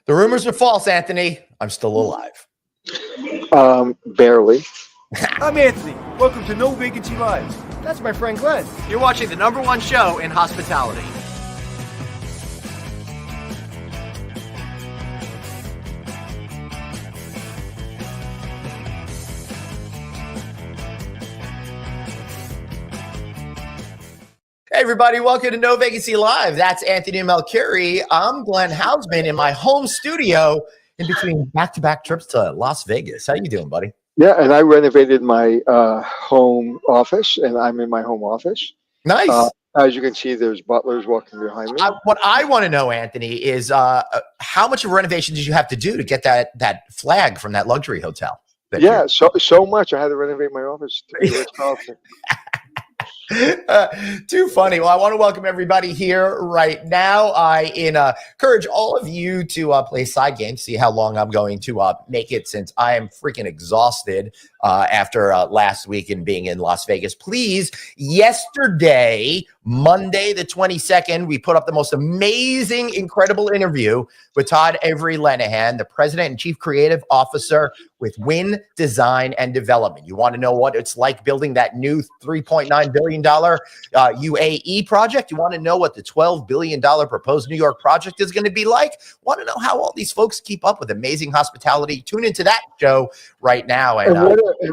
The rumors are false, Anthony. I'm still alive. Barely. I'm Anthony. Welcome to No Vacancy Live. That's my friend Glenn. You're watching the #1 show in hospitality. Hey, everybody. Welcome to No Vacancy Live. That's Anthony Melchiori. I'm Glenn Hausman in my home studio in between back-to-back trips to Las Vegas. How you doing, buddy? Yeah, and I renovated my home office, and I'm in my home office. Nice. As you can see, there's butlers walking behind me. What I want to know, Anthony, is how much of a renovation did you have to do to get that flag from that luxury hotel? Yeah, so much. I had to renovate my office to be Ritz-Carlton. Too funny. Well, I want to welcome everybody here right now. I encourage all of you to play side games, see how long I'm going to make it, since I am freaking exhausted after last week and being in Las Vegas. Please, yesterday, Monday the 22nd, we put up the most amazing, incredible interview with Todd Avery Lenahan, the president and chief creative officer with Wynn Design and Development. You want to know what it's like building that new $3.9 billion UAE project? You want to know what the $12 billion proposed New York project is going to be like? Want to know how all these folks keep up with amazing hospitality? Tune into that show right now. And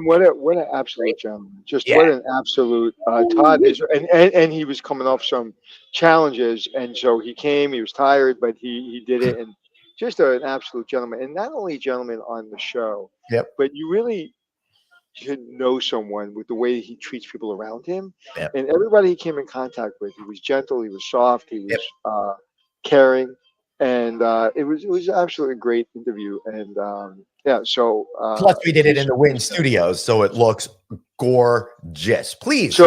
what an absolute gentleman. Just what an absolute Todd is. And he was coming off some challenges, and so he came, he was tired, but he did it, and just an absolute gentleman. And not only a gentleman on the show, but you really should know someone with the way he treats people around him. And everybody he came in contact with, he was gentle, he was soft, he was caring, and it was absolutely a great interview. And so plus we did it in the Wynn Studios, so it looks gorgeous. Please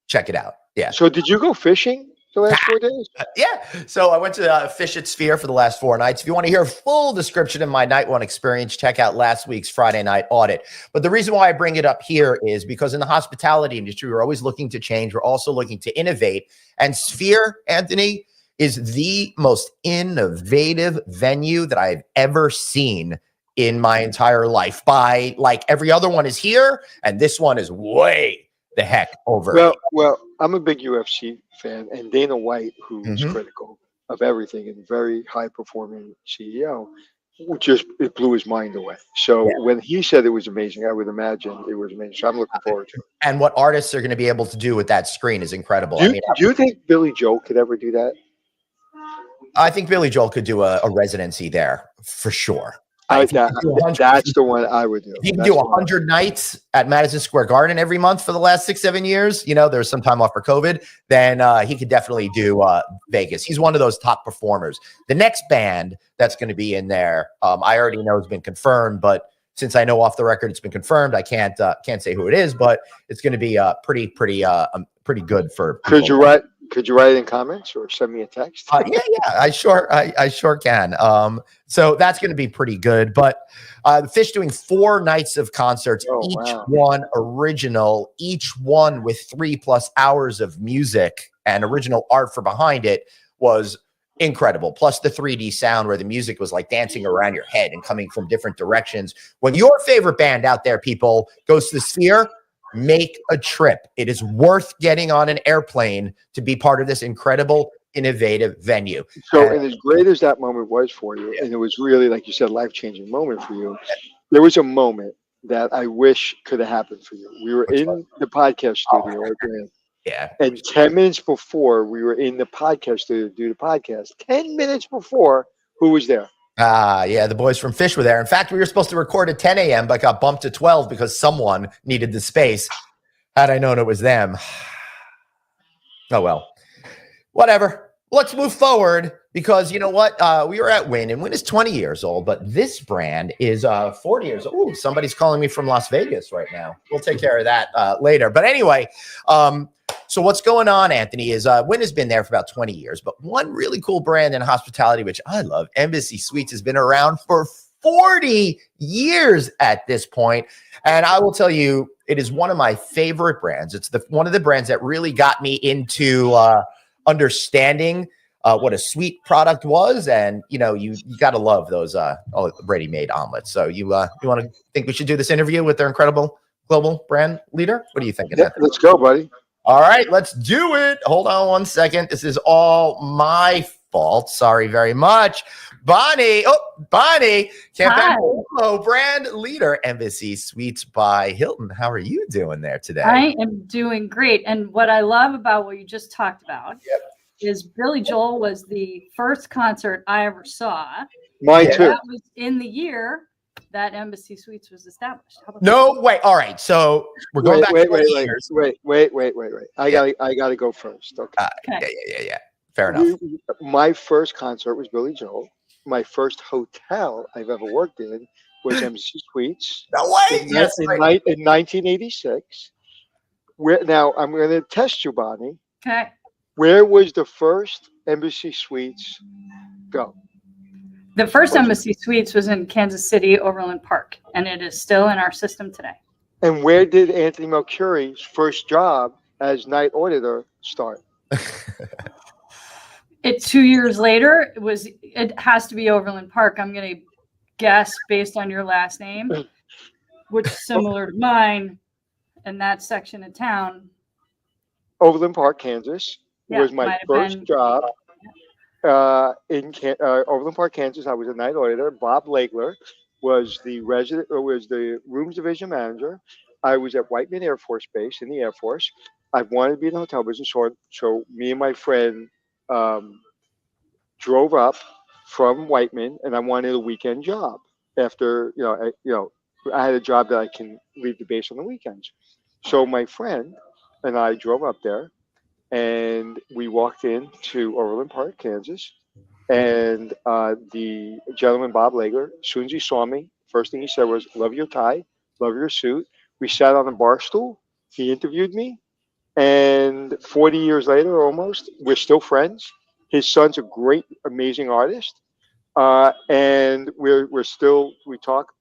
check it out. Yeah. So did you go fishing the last 4 days? Yeah. So I went to Fish at Sphere for the last 4 nights. If you want to hear a full description of my night one experience, check out last week's Friday night audit. But the reason why I bring it up here is because in the hospitality industry, we're always looking to change. We're also looking to innovate. And Sphere, Anthony, is the most innovative venue that I've ever seen in my entire life. By like every other one is here, and this one is way the heck over. Well, I'm a big UFC fan, and Dana White, who's critical of everything and very high performing CEO, it blew his mind away. So when he said it was amazing, I would imagine it was amazing. So I'm looking forward to it. And what artists are going to be able to do with that screen is incredible. Do you think Billy Joel could ever do that? I think Billy Joel could do a residency there for sure. That's the one I would do. He can do 100 nights at Madison Square Garden every month for the last 6-7 years. You know, there's some time off for COVID. Then he could definitely do Vegas. He's one of those top performers. The next band that's going to be in there, I already know has been confirmed, but since I know off the record it's been confirmed, I can't say who it is, but it's going to be pretty good for people. Could you write it in comments or send me a text? Yeah, I sure can. So that's going to be pretty good. But the Fish doing 4 nights of concerts, one original, each one with 3+ hours of music and original art for behind it was incredible. Plus the 3D sound where the music was like dancing around your head and coming from different directions. When your favorite band out there, people, goes to the Sphere, make a trip. It is worth getting on an airplane to be part of this incredible, innovative venue. So, and as great as that moment was for you, and it was really, like you said, life-changing moment for you, there was a moment that I wish could have happened for you. We were in the podcast studio, and 10 minutes before we were in the podcast studio to do the podcast, 10 minutes before, who was there? The boys from Fish were there. In fact, we were supposed to record at 10 a.m., but got bumped to 12 because someone needed the space. Had I known it was them. Oh, well. Whatever. Let's move forward because you know what? We were at Wynn, and Wynn is 20 years old, but this brand is 40 years old. Ooh, somebody's calling me from Las Vegas right now. We'll take care of that later. But anyway, so what's going on, Anthony, is Wynn has been there for about 20 years, but one really cool brand in hospitality, which I love, Embassy Suites, has been around for 40 years at this point. And I will tell you, it is one of my favorite brands. It's one of the brands that really got me into understanding what a sweet product was, and you got to love those ready-made omelets. So you want to think we should do this interview with their incredible global brand leader? What are you thinking? Yeah, let's go, buddy. All right, let's do it. Hold on one second. This is all my fault. Sorry very much. Bonnie Campagnuolo, brand leader, Embassy Suites by Hilton. How are you doing there today? I am doing great. And what I love about what you just talked about is Billy Joel was the first concert I ever saw. Mine too. That was in the year that Embassy Suites was established. No, wait. All right. So we're going back. Wait. I gotta go first. Okay. Yeah. Fair enough. My first concert was Billy Joel. My first hotel I've ever worked in was Embassy Suites. No way. In 1986. Now I'm going to test you, Bonnie. Okay. Where was the first Embassy Suites go? The first Embassy Suites was in Kansas City, Overland Park, and it is still in our system today. And where did Anthony Mercuri's first job as night auditor start? It 2 years later. It has to be Overland Park. I'm going to guess based on your last name, which is similar to mine in that section of town. Overland Park, Kansas was my first job. In Overland Park, Kansas, I was a night auditor. Bob Legler was the rooms division manager. I was at Whiteman Air Force Base in the Air Force. I wanted to be in the hotel business, so me and my friend drove up from Whiteman, and I wanted a weekend job. After I had a job that I can leave the base on the weekends. So my friend and I drove up there. And we walked into Overland Park, Kansas, and the gentleman, Bob Legler, as soon as he saw me, first thing he said was, "Love your tie, love your suit." We sat on a bar stool. He interviewed me, and 40 years later, almost, we're still friends. His son's a great, amazing artist, and we talk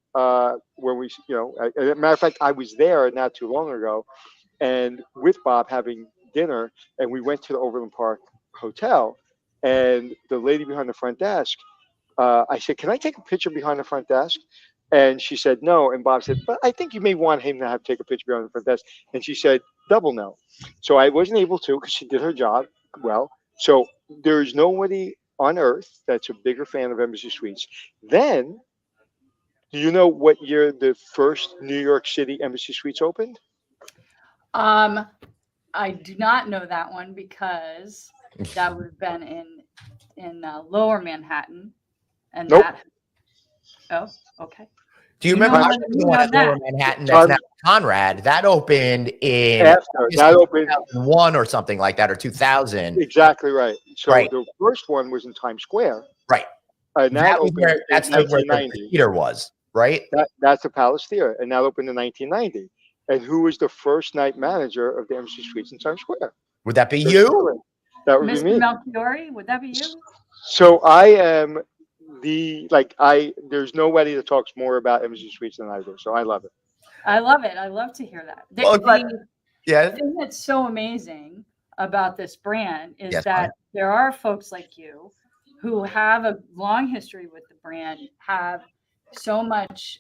when we, as a matter of fact, I was there not too long ago, and with Bob having dinner, and we went to the Overland Park Hotel, and the lady behind the front desk, I said, "Can I take a picture behind the front desk?" And she said no, and Bob said, "But I think you may want him to take a picture behind the front desk." And she said, "Double no." So I wasn't able to, because she did her job well. So there's nobody on earth that's a bigger fan of Embassy Suites. Then, do you know what year the first New York City Embassy Suites opened? I do not know that one, because that would have been in Lower Manhattan, and nope. Okay. Do you remember the one at Lower Manhattan that's now Conrad? That opened in 2001 or something like that, or 2000. Exactly right. So the first one was in Times Square. Right. And that's where the theater was, right? That's the Palace Theater, and that opened in 1990. And who was the first night manager of the Embassy Suites in Times Square? Would that be you? That would Mr. be me. Melchiori, would that be you? So I am there's nobody that talks more about Embassy Suites than I do. So I love it. I love it. I love to hear that. The thing that's so amazing about this brand is that there are folks like you who have a long history with the brand, have so much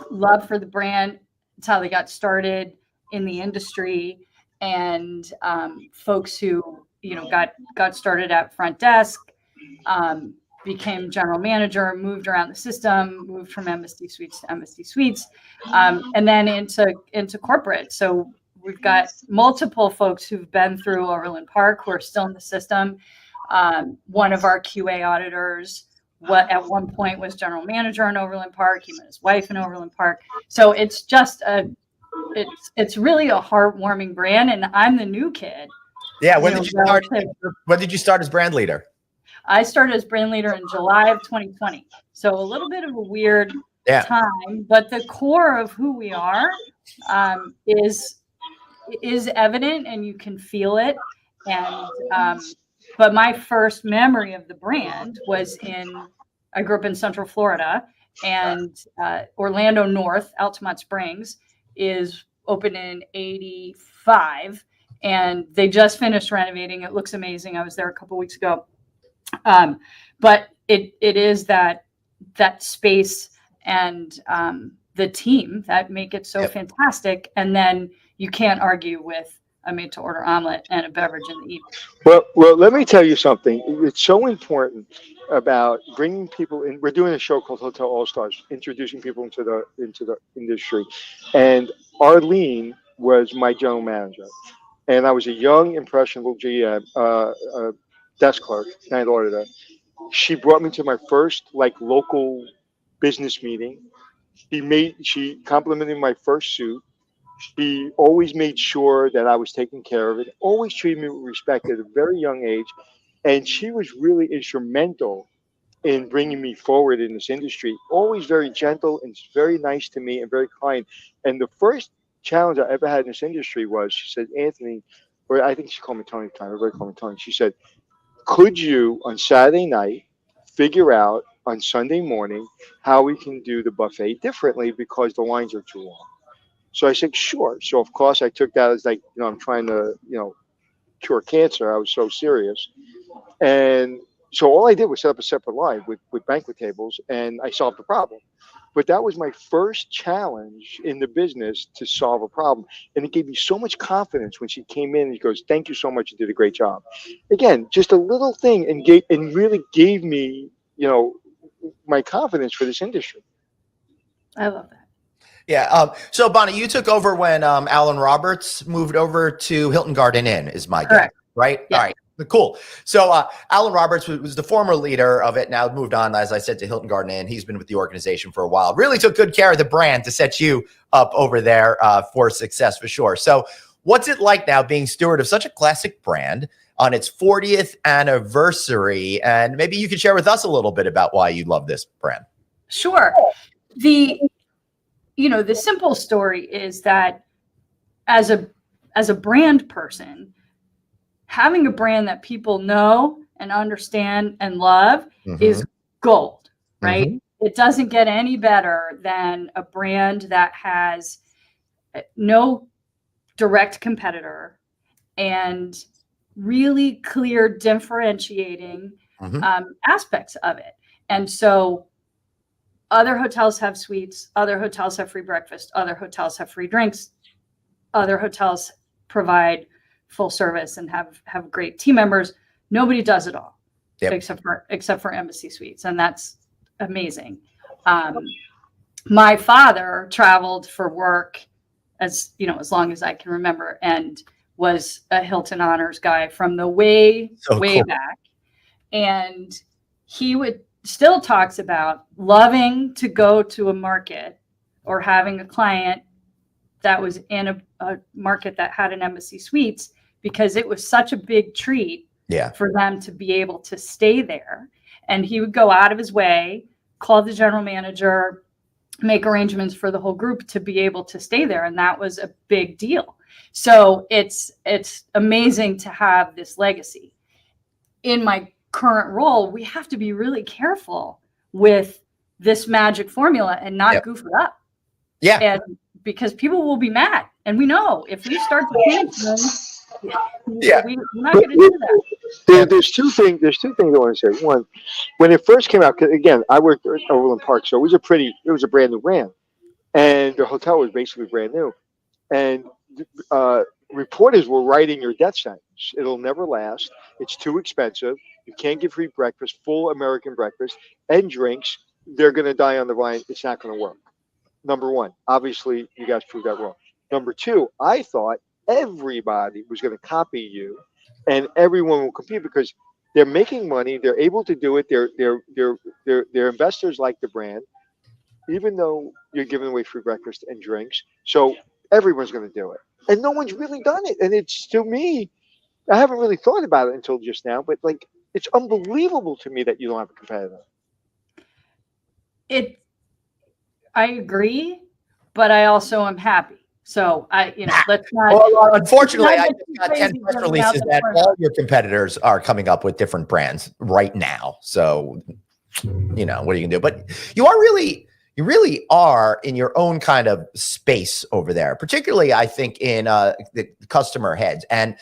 love for the brand. It's how they got started in the industry, and folks who got started at front desk, became general manager, moved around the system, moved from Embassy Suites to Embassy Suites, and then into corporate. So we've got multiple folks who've been through Overland Park who are still in the system. One of our QA auditors at one point was general manager in Overland Park. He met his wife in Overland Park. So it's just it's really a heartwarming brand, and I'm the new kid. Yeah. When did you start as brand leader? I started as brand leader in July of 2020. So a little bit of a weird time, but the core of who we are is evident, and you can feel it. And but my first memory of the brand was I grew up in Central Florida, and Orlando North, Altamont Springs, is opened in '85. and they just finished renovating. It looks amazing. I was there a couple weeks ago. But it is that space and the team that make it so fantastic. And then you can't argue with a made-to-order omelet and a beverage in the evening. Well, let me tell you something. It's so important about bringing people in. We're doing a show called Hotel All Stars, introducing people into the industry. And Arlene was my general manager, and I was a young, impressionable GM, desk clerk, night auditor. She brought me to my first local business meeting. She complimented my first suit. She always made sure that I was taken care of it, always treated me with respect at a very young age. And she was really instrumental in bringing me forward in this industry, always very gentle and very nice to me and very kind. And the first challenge I ever had in this industry was, she said, Anthony, or I think she called me Tony at the time, everybody called me Tony. She said, could you on Saturday night figure out on Sunday morning how we can do the buffet differently because the lines are too long? So I said, sure. So of course I took that as I'm trying to, cure cancer. I was so serious. And so all I did was set up a separate line with banquet tables, and I solved the problem. But that was my first challenge in the business, to solve a problem. And it gave me so much confidence when she came in and she goes, thank you so much. You did a great job. Again, just a little thing, and really gave me, my confidence for this industry. I love that. Yeah. So Bonnie, you took over when Alan Roberts moved over to Hilton Garden Inn, is my guess, right? Yeah. All right. Cool. So Alan Roberts was the former leader of it, now moved on, as I said, to Hilton Garden Inn. He's been with the organization for a while. Really took good care of the brand to set you up over there for success, for sure. So what's it like now being steward of such a classic brand on its 40th anniversary? And maybe you could share with us a little bit about why you love this brand. Sure. The simple story is that as a brand person, having a brand that people know and understand and love is gold, right? It doesn't get any better than a brand that has no direct competitor and really clear differentiating aspects of it. And so other hotels have suites, other hotels have free breakfast, other hotels have free drinks, other hotels provide full service and have great team members. Nobody does it all, except for Embassy Suites, and that's amazing. My father traveled for work as long as I can remember, and was a Hilton Honors guy from the way back. And he still talks about loving to go to a market or having a client that was in a market that had an Embassy Suites, because it was such a big treat for them to be able to stay there. And he would go out of his way, call the general manager, make arrangements for the whole group to be able to stay there. And that was a big deal. So it's amazing to have this legacy. In my current role, we have to be really careful with this magic formula and not goof it up. Yeah. And because people will be mad. And we know if we start to change them, we're not going to do that. There's two things I want to say. One, when it first came out, 'cause again, I worked at Overland Park, so it was a brand new brand, and the hotel was basically brand new, and reporters were writing your death sentence. It'll never last. It's too expensive. You can't give free breakfast, full American breakfast, and drinks. They're going to die on the vine. It's not going to work. Number one, obviously, you guys proved that wrong. Number two, I thought everybody was going to copy you, and everyone will compete because they're making money. They're able to do it. Their investors like the brand, even though you're giving away free breakfast and drinks. So everyone's going to do it, and no one's really done it. And it's, to me, I haven't really thought about it until just now, but it's unbelievable to me that you don't have a competitor. I agree, but I also am happy. So let's not. Well, unfortunately, I just got 10 press releases that all your competitors are coming up with different brands right now. So, what are you gonna do? But you are really you really are in your own kind of space over there, particularly I think in the customer heads. And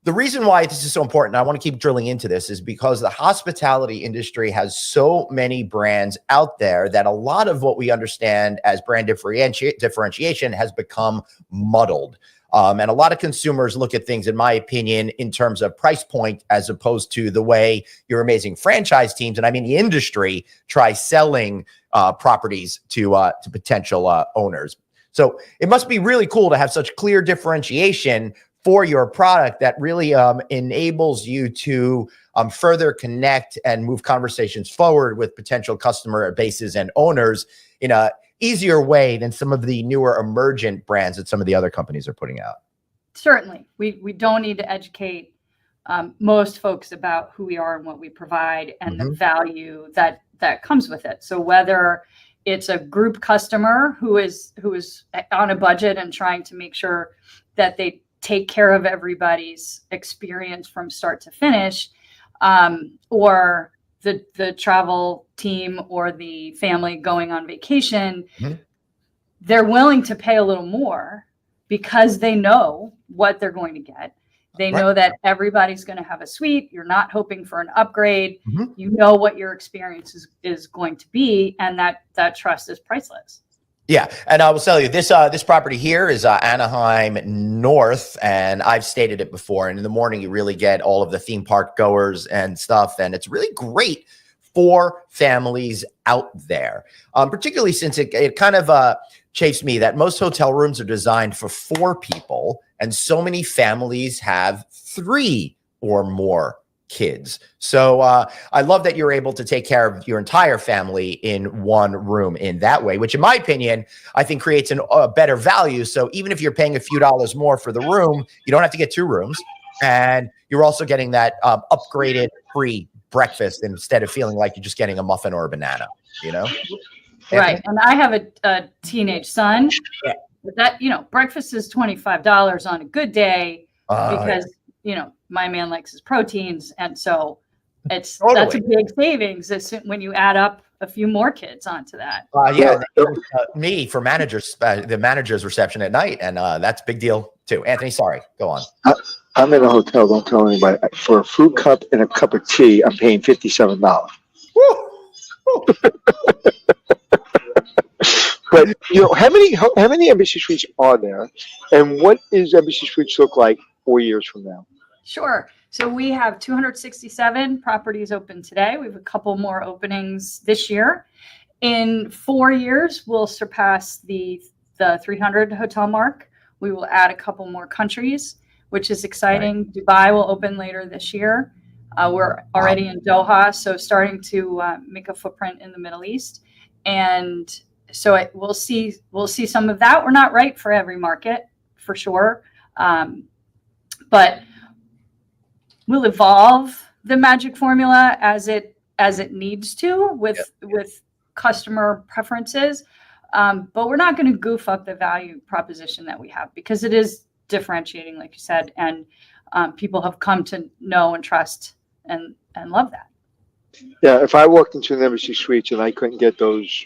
the reason why this is so important, I want to keep drilling into this, is because the hospitality industry has so many brands out there that a lot of what we understand as brand differentiation has become muddled. And a lot of consumers look at things, in my opinion, in terms of price point, as opposed to the way your amazing franchise teams, and I mean the industry, try selling properties to potential owners. So it must be really cool to have such clear differentiation for your product that really enables you to further connect and move conversations forward with potential customer bases and owners in a easier way than some of the newer emergent brands that some of the other companies are putting out. Certainly. We don't need to educate most folks about who we are and what we provide and the value that comes with it. So whether it's a group customer who is on a budget and trying to make sure that they take care of everybody's experience from start to finish, or the travel team or the family going on vacation, they're willing to pay a little more because they know what they're going to get. They know that everybody's going to have a suite. You're not hoping for an upgrade. You know what your experience is going to be, and that trust is priceless. Yeah, and I will tell you, this property here is Anaheim North, and I've stated it before. And in the morning, you really get all of the theme park goers and stuff, and it's really great for families out there, particularly since it kind of chafes me that most hotel rooms are designed for 4 people, and so many families have 3 or more kids. So I love that you're able to take care of your entire family in one room in that way, which in my opinion, I think creates a better value. So even if you're paying a few dollars more for the room, you don't have to get 2 rooms, and you're also getting that upgraded free breakfast instead of feeling like you're just getting a muffin or a banana, you know? Right. Anthony? And I have a teenage son. Yeah. That, breakfast is $25 on a good day because, my man likes his proteins. And so that's a big savings when you add up a few more kids onto that. Me for managers, the manager's reception at night. And that's a big deal too. Anthony, sorry, go on. I'm in a hotel. Don't tell anybody. For a fruit cup and a cup of tea, I'm paying $57. But how many Embassy Suites are there, and what does Embassy Suites look like 4 years from now? Sure. So we have 267 properties open today. We have a couple more openings this year. In 4 years, we'll surpass the 300 hotel mark. We will add a couple more countries, which is exciting. Right. Dubai will open later this year. We're already in Doha, so starting to make a footprint in the Middle East, and so we'll see some of that. We're not right for every market, for sure, but we'll evolve the magic formula as it needs to with customer preferences. But we're not going to goof up the value proposition that we have, because it is differentiating, like you said, and people have come to know and trust and love that. Yeah, if I walked into an Embassy Suites and I couldn't get those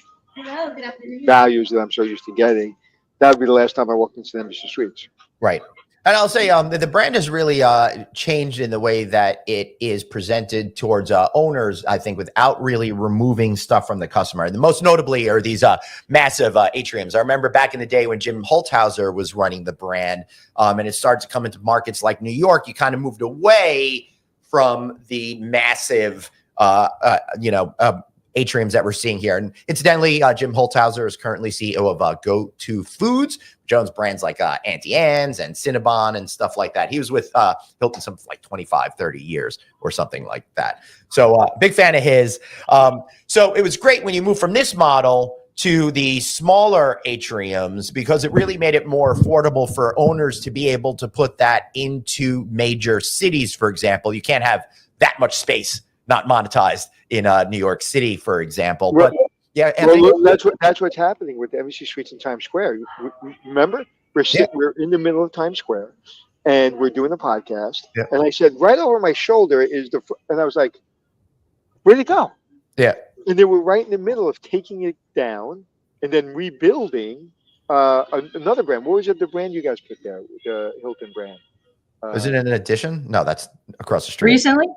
values that I'm so used to getting, that would be the last time I walked into an Embassy Suites. Right. And I'll say the brand has really changed in the way that it is presented towards owners, I think, without really removing stuff from the customer. And the most notably are these massive atriums. I remember back in the day when Jim Holthauser was running the brand, and it started to come into markets like New York, you kind of moved away from the massive, atriums that we're seeing here. And incidentally, Jim Holthauser is currently CEO of Go-To Foods, which owns brands like Auntie Anne's and Cinnabon and stuff like that. He was with Hilton some like 25, 30 years or something like that. So big fan of his. So it was great when you moved from this model to the smaller atriums, because it really made it more affordable for owners to be able to put that into major cities. For example, you can't have that much space not monetized in New York City, for example. But yeah, well, that's what's happening with the Embassy Suites in Times Square. Remember, we're in the middle of Times Square, and we're doing a podcast. Yeah. And I said, right over my shoulder is and I was like, where'd it go? Yeah. And they were right in the middle of taking it down and then rebuilding another brand. What was it? The brand you guys put there, the Hilton brand. Is it an addition? No, that's across the street. Recently?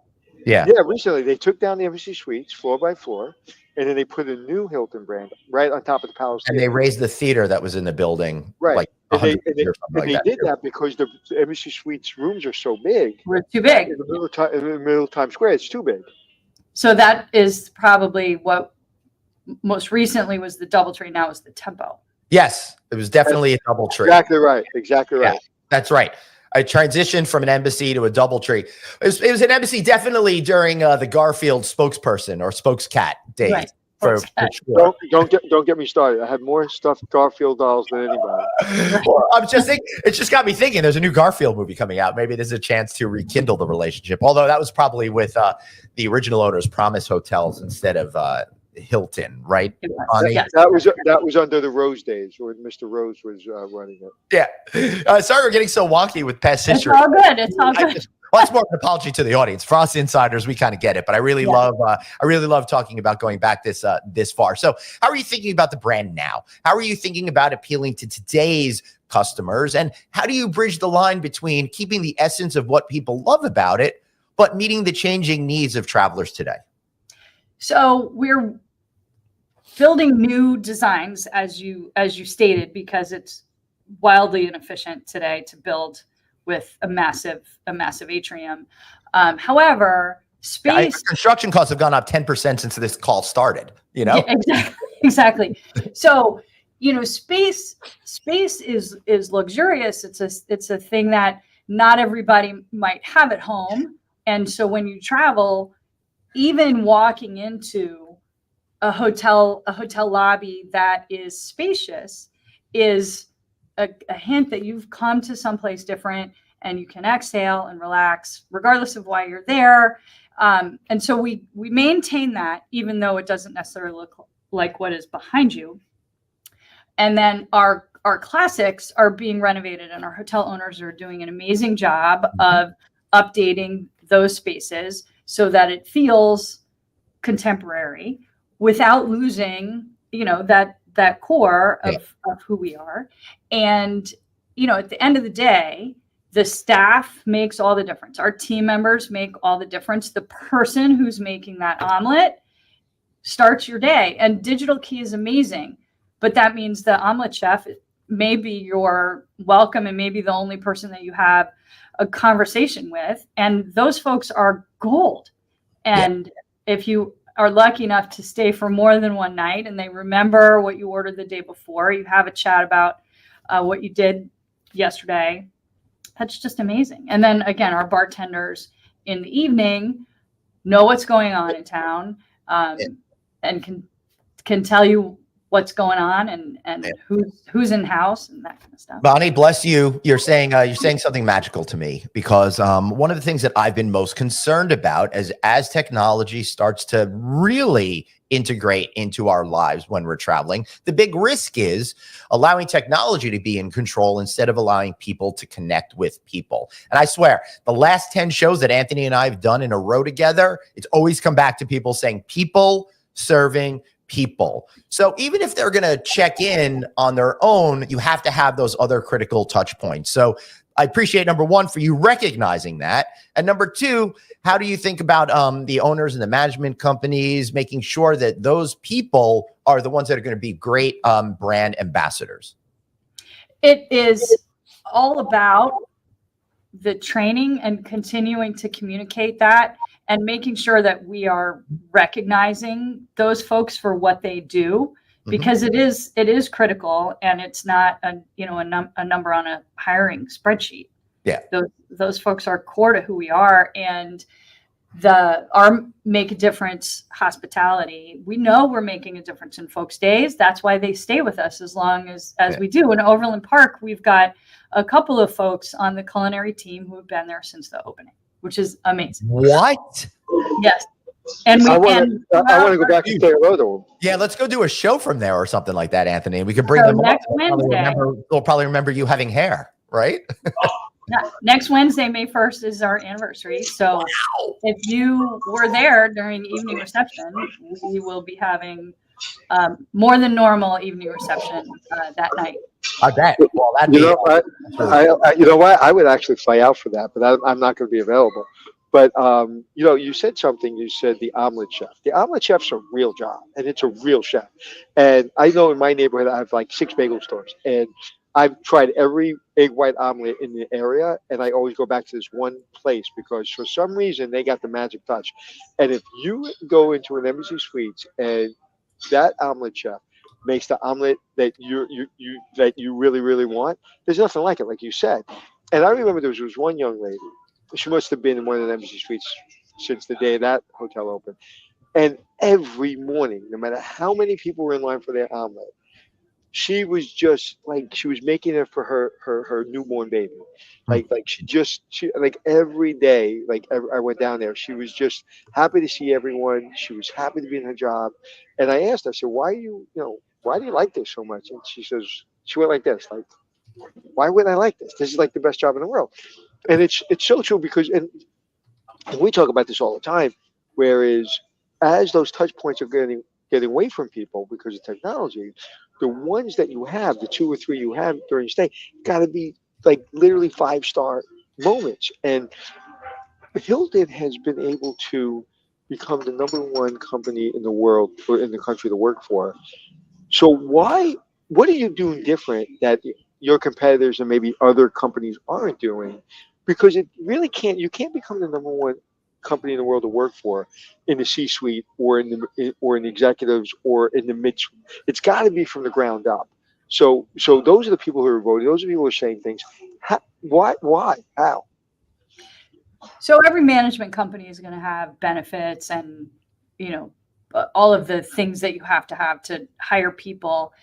Yeah. Yeah, recently they took down the Embassy Suites floor by floor, and then they put a new Hilton brand right on top of the Palace. And they raised the theater that was in the building. Right. Like and they like did that because the Embassy Suites rooms are so big. We're too big. In the middle of Times Square, it's too big. So that is probably what most recently was the DoubleTree. Now is the Tempo. Yes, it was definitely a DoubleTree. Exactly right. Exactly right. Yeah, that's right. I transitioned from an Embassy to a DoubleTree. It was an Embassy definitely during the Garfield spokesperson or spokescat days. Right. For sure. Don't get me started. I had more stuffed Garfield dolls than anybody. Well, I'm just thinking, it's just got me thinking. There's a new Garfield movie coming out. Maybe there's a chance to rekindle the relationship. Although that was probably with the original owners, Promise Hotels instead of Hilton, right? Yes. That was under the Rose days when Mr. Rose was running it. Yeah. Sorry, we're getting so wonky with past history. It's all good. It's all good. Well, it's more of an apology to the audience. For us insiders, we kind of get it, but I really love talking about going back this far. So, how are you thinking about the brand now? How are you thinking about appealing to today's customers, and how do you bridge the line between keeping the essence of what people love about it, but meeting the changing needs of travelers today? So we're building new designs, as you stated, because it's wildly inefficient today to build with a massive atrium. However, space construction costs have gone up 10% since this call started. You know, yeah, exactly. So space is luxurious. It's a thing that not everybody might have at home, and so when you travel, even walking into a hotel lobby that is spacious is a hint that you've come to someplace different, and you can exhale and relax regardless of why you're there. And so we maintain that, even though it doesn't necessarily look like what is behind you. And then our classics are being renovated, and our hotel owners are doing an amazing job of updating those spaces so that it feels contemporary without losing, that core of who we are. And, at the end of the day, the staff makes all the difference. Our team members make all the difference. The person who's making that omelet starts your day. And Digital Key is amazing, but that means the omelet chef may be your welcome and maybe the only person that you have a conversation with. And those folks are gold. And if you are lucky enough to stay for more than one night and they remember what you ordered the day before, you have a chat about what you did yesterday, that's just amazing. And then again, our bartenders in the evening know what's going on in town, and can tell you what's going on and who's in house and that kind of stuff. Bonnie, bless you. You're saying something magical to me, because one of the things that I've been most concerned about as technology starts to really integrate into our lives when we're traveling, the big risk is allowing technology to be in control instead of allowing people to connect with people. And I swear, the last 10 shows that Anthony and I have done in a row together, it's always come back to people saying people serving people. So even if they're going to check in on their own, you have to have those other critical touch points. So I appreciate, number one, for you recognizing that. And number two, how do you think about the owners and the management companies making sure that those people are the ones that are going to be great brand ambassadors? It is all about the training and continuing to communicate that and making sure that we are recognizing those folks for what they do, because it is critical, and it's not a number on a hiring spreadsheet. Yeah, those folks are core to who we are, and our Make a Difference hospitality. We know we're making a difference in folks' days. That's why they stay with us as long as we do. In Overland Park, we've got a couple of folks on the culinary team who have been there since the opening, which is amazing. What? Yes. And I want to go back and say hello to them. Yeah, let's go do a show from there or something like that, Anthony. We could bring them next Wednesday. They'll probably remember you having hair, right? Next Wednesday, May 1st, is our anniversary. So if you were there during evening reception, we will be having more than normal evening reception that night. I bet. Well, that'd You be. know, you know what? I would actually fly out for that, but I'm not going to be available. But you know, you said something. You said the omelet chef. The omelet chef's a real job, and it's a real chef. And I know in my neighborhood, I have like 6 bagel stores, and I've tried every egg white omelet in the area, and I always go back to this one place because for some reason they got the magic touch. And if you go into an Embassy Suites and that omelet chef makes the omelet that you really want, there's nothing like it, like you said. And I remember there was one young lady. She must have been in one of the Embassy Suites since the day that hotel opened. And every morning, no matter how many people were in line for their omelet, she was just like she was making it for her newborn baby. Like she like every day, I went down there, she was just happy to see everyone. She was happy to be in her job. And I asked her, I said, why do you like this so much? And she went like this, like, why would I like this? This is like the best job in the world. And it's so true because and we talk about this all the time, whereas as those touch points are getting away from people because of technology, the ones that you have, the 2 or 3 you have during your stay, got to be like literally 5-star moments. And Hilton has been able to become the #1 company in the world or in the country to work for. So what are you doing different that your competitors and maybe other companies aren't doing? Because you can't become the #1 company in the world to work for in the C-suite or in executives or in the mid. It's got to be from the ground up. So those are the people who are voting. Those are the people who are saying things. Why? How? So every management company is going to have benefits and, all of the things that you have to hire people.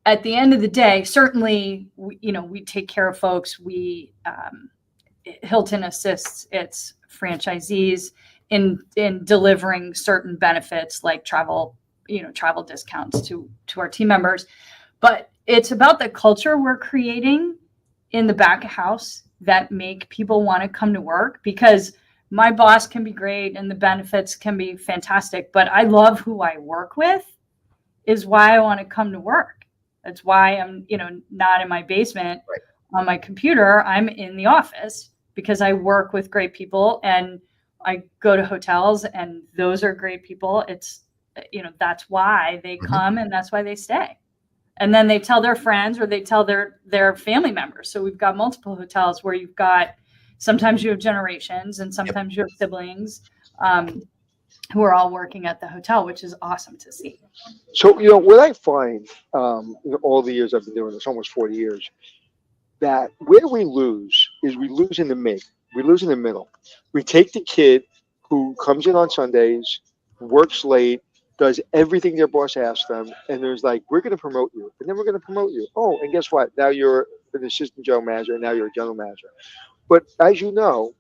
At the end of the day, certainly, we take care of folks. Hilton assists its franchisees in delivering certain benefits like travel discounts to our team members. But it's about the culture we're creating in the back of house that make people want to come to work, because my boss can be great and the benefits can be fantastic, but I love who I work with is why I want to come to work. That's why I'm, not in my basement on my computer. I'm in the office because I work with great people and I go to hotels and those are great people. It's, that's why they come and that's why they stay. And then they tell their friends or they tell their family members. So we've got multiple hotels where sometimes you have generations and sometimes you have siblings who are all working at the hotel, which is awesome to see. So, what I find all the years I've been doing this, almost 40 years, that where we lose is we lose in the mid. We lose in the middle. We take the kid who comes in on Sundays, works late, does everything their boss asks them, and there's like, we're going to promote you, and then we're going to promote you. Oh, and guess what? Now you're an assistant general manager, and now you're a general manager. But as you know,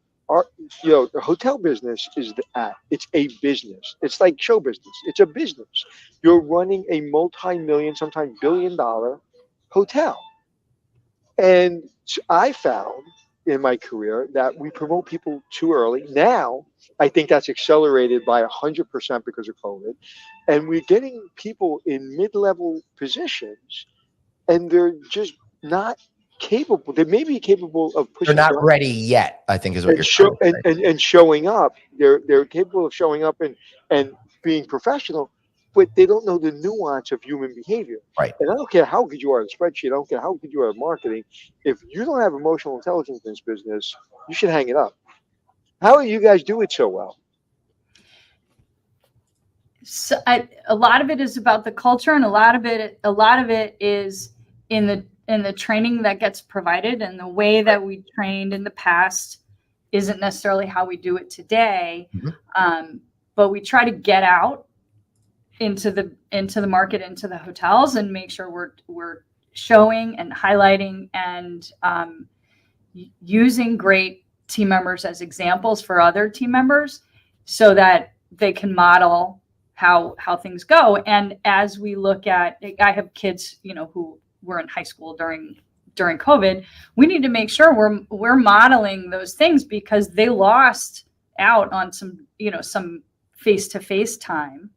the hotel business it's a business. It's like show business. It's a business. You're running a multi-million, sometimes billion-dollar hotel. And I found in my career that we promote people too early. Now, I think that's accelerated by 100% because of COVID. And we're getting people in mid-level positions, and they're just not capable. They may be capable of pushing. They're not ready yet, I think is what you're saying. And showing up. They're capable of showing up and being professional, but they don't know the nuance of human behavior. Right. And I don't care how good you are in spreadsheet. I don't care how good you are at marketing. If you don't have emotional intelligence in this business, you should hang it up. How do you guys do it so well? So a lot of it is about the culture, and a lot of it is in the training that gets provided, and the way that we trained in the past isn't necessarily how we do it today. But we try to get out into the market, into the hotels, and make sure we're showing and highlighting and using great team members as examples for other team members so that they can model how things go. And as we look at, I have kids, who were in high school during COVID. We need to make sure we're modeling those things because they lost out on some face-to-face time.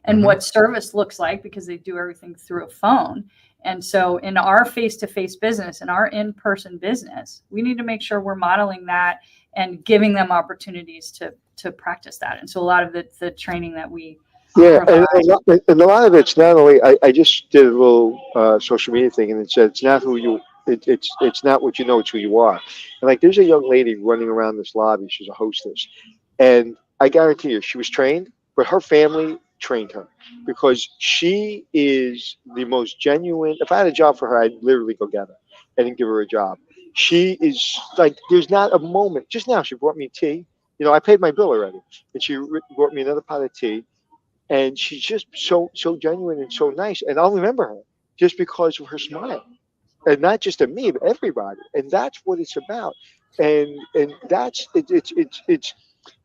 and what service looks like, because they do everything through a phone. And so in our face-to-face business, in our in-person business, we need to make sure we're modeling that and giving them opportunities to practice that. And so a lot of the training that we provide. And a lot of it's not only, I just did a little social media thing, and it said it's not who you, it's not what you know, it's who you are. And like, there's a young lady running around this lobby. She's a hostess, and I guarantee you, she was trained, but her family trained her, because she is the most genuine. If I had a job for her, I'd literally go get her and give her a job. She is like, there's not a moment. Just now, she brought me tea. You know, I paid my bill already, and she brought me another pot of tea. And she's just so genuine and so nice, and I'll remember her just because of her smile, and not just at me, but everybody. And that's what it's about. And that's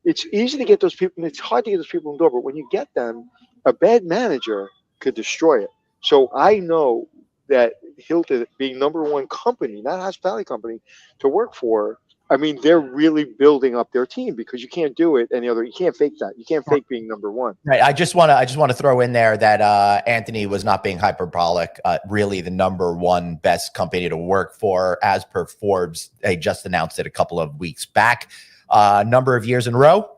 it's easy to get those people, and it's hard to get those people in the door. But when you get them, a bad manager could destroy it. So I know that Hilton, being #1 company, not hospitality company, to work for, I mean, they're really building up their team, because you can't do it any other. You can't fake that. You can't fake being #1. Right. I just want to throw in there that Anthony was not being hyperbolic. Really, the #1 best company to work for, as per Forbes. They just announced it a couple of weeks back. Number of years in a row,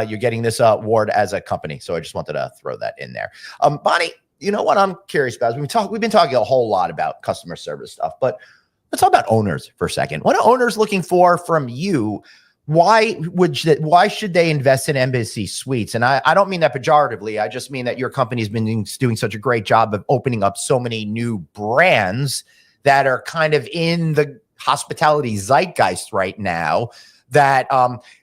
you're getting this award as a company. So I just wanted to throw that in there. Bonnie, you know what I'm curious about? We've been talking a whole lot about customer service stuff, but let's talk about owners for a second. What are owners looking for from you? Why should they invest in Embassy Suites? And I don't mean that pejoratively. I just mean that your company's been doing such a great job of opening up so many new brands that are kind of in the hospitality zeitgeist right now, that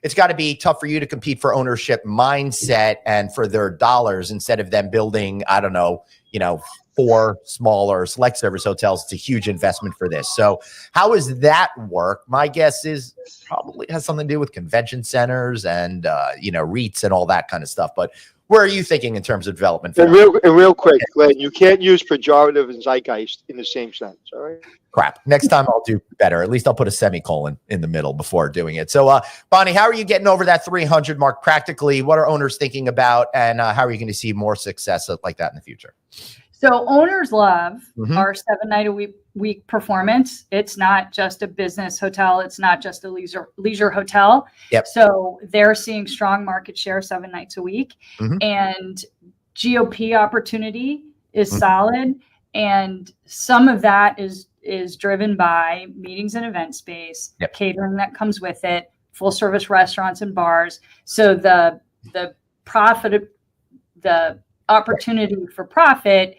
it's got to be tough for you to compete for ownership mindset and for their dollars, instead of them building, I don't know, 4 smaller select service hotels. It's a huge investment for this. So how does that work? My guess is probably has something to do with convention centers and, REITs and all that kind of stuff. But where are you thinking in terms of development? And real quick, Glenn, you can't use pejorative and zeitgeist in the same sentence. All right. Crap. Next time I'll do better. At least I'll put a semicolon in the middle before doing it. So, Bonnie, how are you getting over that 300 mark practically? What are owners thinking about, and how are you going to see more success like that in the future? So owners love our 7-night-a-week performance. It's not just a business hotel. It's not just a leisure hotel. Yep. So they're seeing strong market share 7 nights a week, and GOP opportunity is solid. And some of that is driven by meetings and event space, catering that comes with it, full service restaurants and bars. So the opportunity for profit,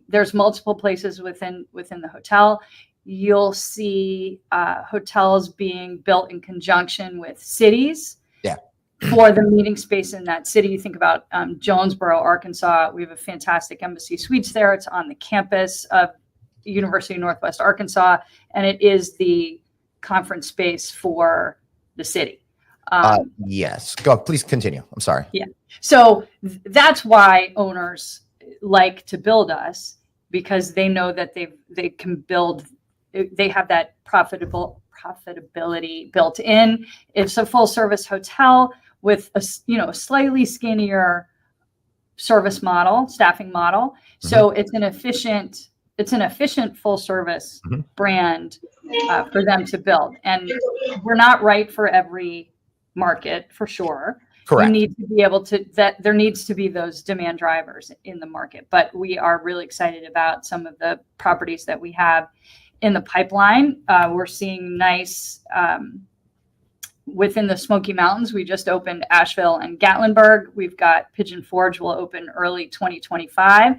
there's multiple places within the hotel. You'll see hotels being built in conjunction with cities for the meeting space in that city. You think about Jonesboro, Arkansas. We have a fantastic Embassy Suites there. It's on the campus of University of Northwest Arkansas, and it is the conference space for the city. Yes. Go. Please continue. I'm sorry. Yeah. So that's why owners like to build us, because they know that they can build. They have that profitability built in. It's a full service hotel with a slightly skinnier service model, staffing model. So it's an efficient full service brand for them to build. And we're not right for every market, for sure. Correct. You need to be able to, that there needs to be those demand drivers in the market. But we are really excited about some of the properties that we have in the pipeline. We're seeing nice, within the Smoky Mountains. We just opened Asheville and Gatlinburg. We've got Pigeon Forge will open early 2025.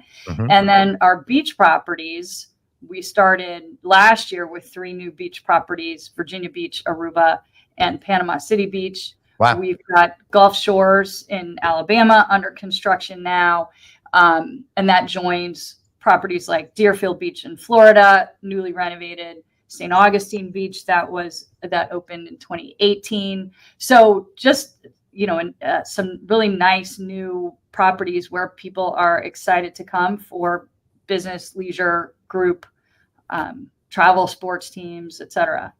And then our beach properties, we started last year with 3 new beach properties: Virginia Beach, Aruba, and Panama City Beach. Wow. We've got Gulf Shores in Alabama under construction now. And that joins properties like Deerfield Beach in Florida, newly renovated, St. Augustine Beach that opened in 2018. So just, some really nice new properties where people are excited to come for business, leisure, group, travel, sports teams, etc.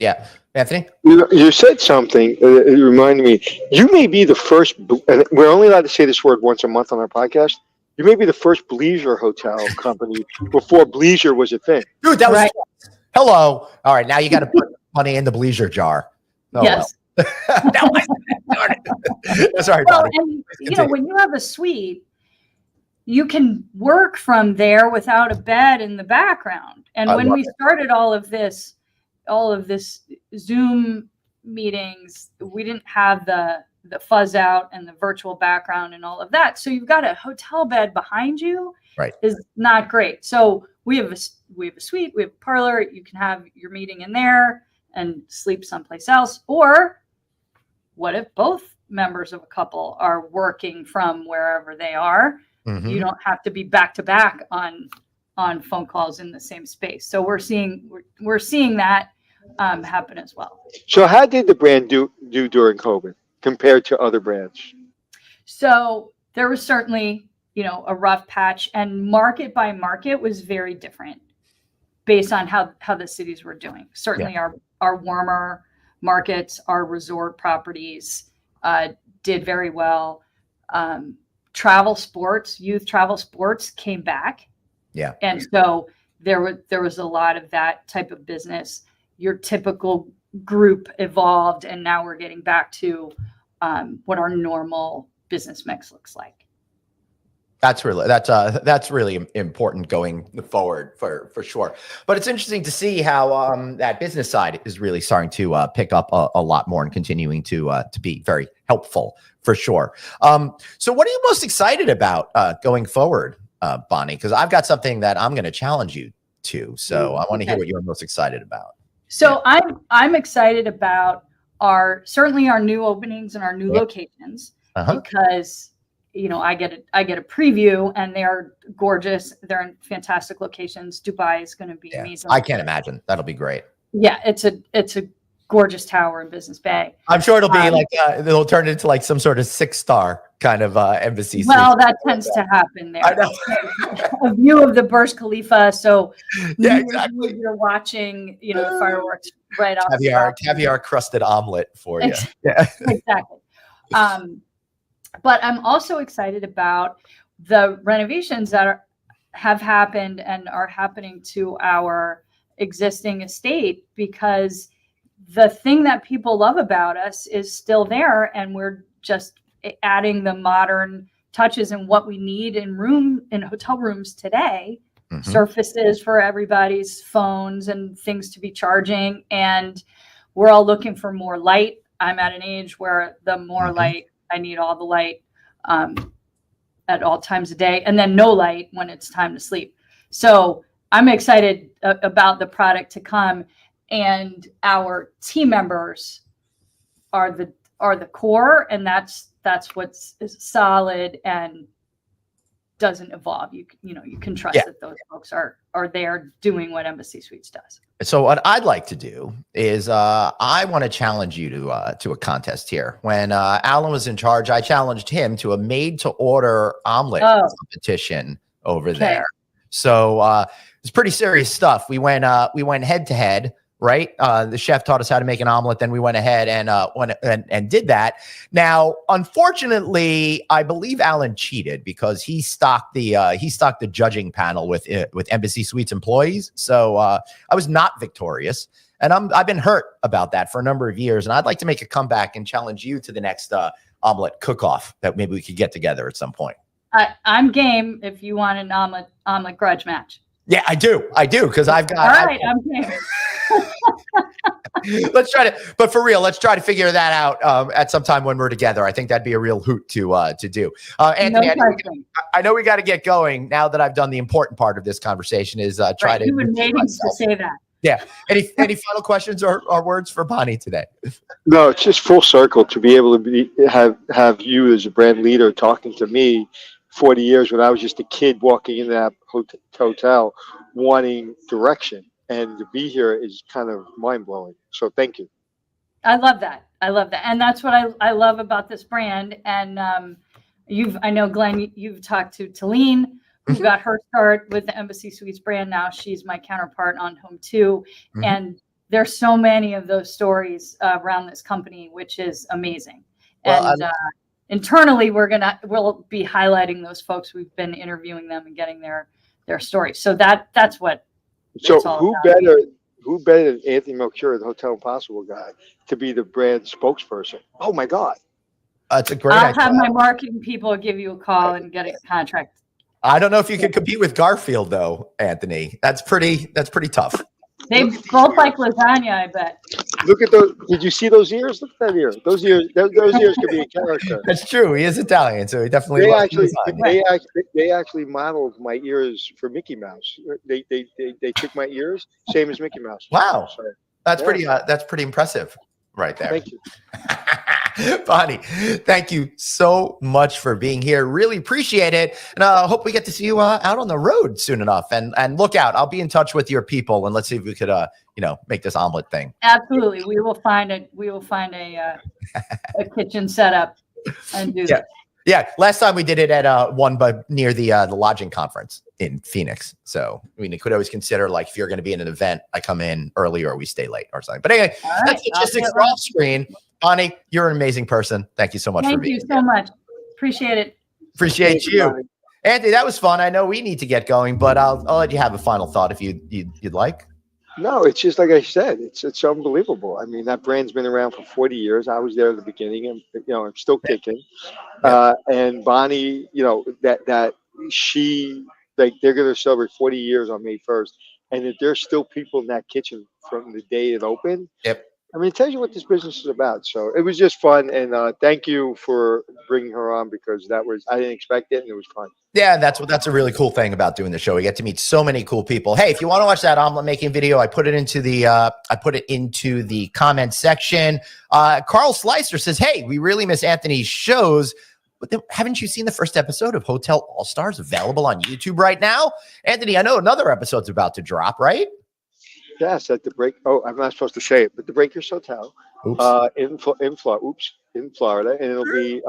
Yeah, Anthony. You said something. It reminded me. You may be the first. And we're only allowed to say this word once a month on our podcast. You may be the first bleisure hotel company before bleisure was a thing. Dude, that was hello. All right, now you got to put money in the bleisure jar. Oh, yes. Well. Now I sorry, well, Bonnie. and when you have a suite, you can work from there without a bed in the background. And when we started all of this Zoom meetings, we didn't have the fuzz out and the virtual background and all of that. So you've got a hotel bed behind you. Right. Is not great. So we have a suite, we have a parlor. You can have your meeting in there and sleep someplace else. Or what if both members of a couple are working from wherever they are? Mm-hmm. You don't have to be back to back on phone calls in the same space. So we're seeing that happen as well. So how did the brand do during COVID compared to other brands? So there was certainly, a rough patch, and market by market was very different based on how the cities were doing. Certainly our warmer markets, our resort properties did very well. Youth travel sports came back. Yeah. And so there was a lot of that type of business. Your typical group evolved, and now we're getting back to what our normal business mix looks like. That's really important going forward for sure. But it's interesting to see how that business side is really starting to pick up a lot more and continuing to be very helpful for sure. So what are you most excited about going forward, Bonnie? Because I've got something that I'm going to challenge you to. So I want to hear what you're most excited about. So I'm excited about certainly our new openings and our new locations because I get a preview, and they are gorgeous. They're in fantastic locations. Dubai is going to be amazing. I can't imagine. That'll be great. Yeah, it's a gorgeous tower in Business Bay. I'm sure it'll be it'll turn into like some sort of 6-star kind of embassy. Well, that tends to happen there. I know. A view of the Burj Khalifa. So exactly. You're watching, the fireworks right off. Caviar crusted omelet for you. Yeah, exactly. But I'm also excited about the renovations that have happened and are happening to our existing estate, because the thing that people love about us is still there, and we're just adding the modern touches and what we need in hotel rooms today. Mm-hmm. Surfaces for everybody's phones and things to be charging, and we're all looking for more light. I'm at an age where the more light, I need all the light at all times of day, and then no light when it's time to sleep. So I'm excited about the product to come, and our team members are the core, and that's what's solid and doesn't evolve. You can trust that those folks are there doing what Embassy Suites does. So what I'd like to do is I want to challenge you to a contest here. When Alan was in charge, I challenged him to a made-to-order omelet competition over there. So it's pretty serious stuff. We went head-to-head. Right. The chef taught us how to make an omelet. Then we went ahead and did that. Now, unfortunately, I believe Alan cheated because he stocked the judging panel with Embassy Suites employees. So I was not victorious, and I've been hurt about that for a number of years. And I'd like to make a comeback and challenge you to the next omelet cook-off that maybe we could get together at some point. I'm game if you want an omelet grudge match. Yeah, I do because I've got. All right, I'm game. Let's try to figure that out at some time when we're together. I think that'd be a real hoot to do. Anthony, I know we got to get going now that I've done the important part of this conversation is try to. You were waiting to say that. Yeah. Any final questions or words for Bonnie today? No, it's just full circle to be able to have you as a brand leader talking to me 40 years when I was just a kid walking in that hotel wanting direction. And to be here is kind of mind-blowing. So thank you. I love that. And that's what I love about this brand. And I know, Glenn, you've talked to Talene, who got her start with the Embassy Suites brand. Now she's my counterpart on Home 2. And there's so many of those stories around this company, which is amazing. Well, and internally, we'll be highlighting those folks. We've been interviewing them and getting their stories. So that's what. So who better than Anthony Melchior, the Hotel Impossible guy, to be the brand spokesperson? Oh my God. It's a great I'll idea. have my marketing people give you a call and get a contract. I don't know if you can compete with Garfield though, Anthony. That's pretty tough. They both like lasagna, I bet. Look at those. Did you see those ears? Look at that ear. Those ears could be a character. That's true. He is Italian, so he definitely. They actually modeled my ears for Mickey Mouse. They took my ears, same as Mickey Mouse. Wow, so, that's pretty impressive, right there. Thank you. Bonnie, thank you so much for being here. Really appreciate it. And I hope we get to see you out on the road soon enough. And look out, I'll be in touch with your people and let's see if we could, make this omelet thing. Absolutely. We will find a kitchen setup and do that. Yeah. Last time we did it at one, but near the lodging conference in Phoenix. So I mean, you could always consider like if you're going to be in an event, I come in early or we stay late or something. But anyway, that's logistics off screen. Bonnie, you're an amazing person. Thank you so much for being here. Thank you so much. Appreciate it. Appreciate you. Anthony, that was fun. I know we need to get going, but I'll let you have a final thought if you'd like. No, it's just like I said, it's unbelievable. I mean, that brand's been around for 40 years. I was there at the beginning, and I'm still kicking. And Bonnie, that she they're going to celebrate 40 years on May 1st, and that there's still people in that kitchen from the day it opened. Yep. I mean, it tells you what this business is about. So it was just fun, and thank you for bringing her on because I didn't expect it, and it was fun. Yeah, that's a really cool thing about doing the show. We get to meet so many cool people. Hey, if you want to watch that omelet making video, I put it into the comment section. Carl Slicer says, "Hey, we really miss Anthony's shows, but then, haven't you seen the first episode of Hotel All Stars available on YouTube right now?" Anthony, I know another episode's about to drop, right? Yes, at the break. Oh, I'm not supposed to say it, but the Breakers Hotel in Florida, and it'll be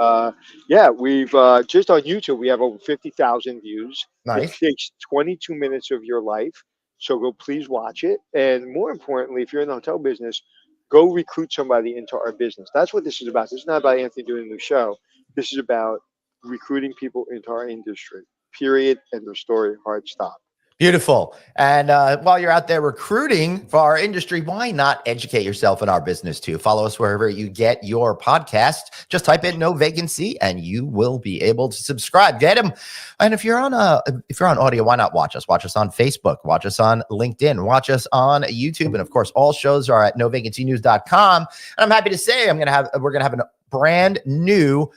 we've just on YouTube we have over 50,000 views. Nice. It takes 22 minutes of your life, so please watch it. And more importantly, if you're in the hotel business, go recruit somebody into our business. That's what this is about. This is not about Anthony doing a new show. This is about recruiting people into our industry. Period. End of story. Hard stop. Beautiful. And while you're out there recruiting for our industry, why not educate yourself in our business too? Follow us wherever you get your podcast. Just type in No Vacancy and you will be able to subscribe. Get them. And if you're on audio, why not watch us? Watch us on Facebook. Watch us on LinkedIn. Watch us on YouTube. And of course, all shows are at novacancynews.com. And I'm happy to say we're going to have a brand new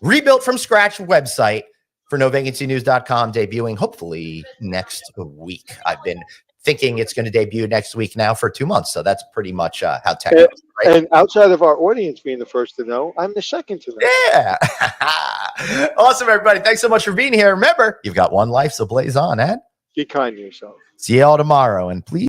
rebuilt from scratch website for novacancynews.com debuting hopefully next week. I've been thinking it's going to debut next week now for 2 months. So that's pretty much how tech goes, right? And outside of our audience being the first to know, I'm the second to know. Yeah. Awesome, everybody. Thanks so much for being here. Remember, you've got one life, so blaze on, and be kind to yourself. See you all tomorrow. And please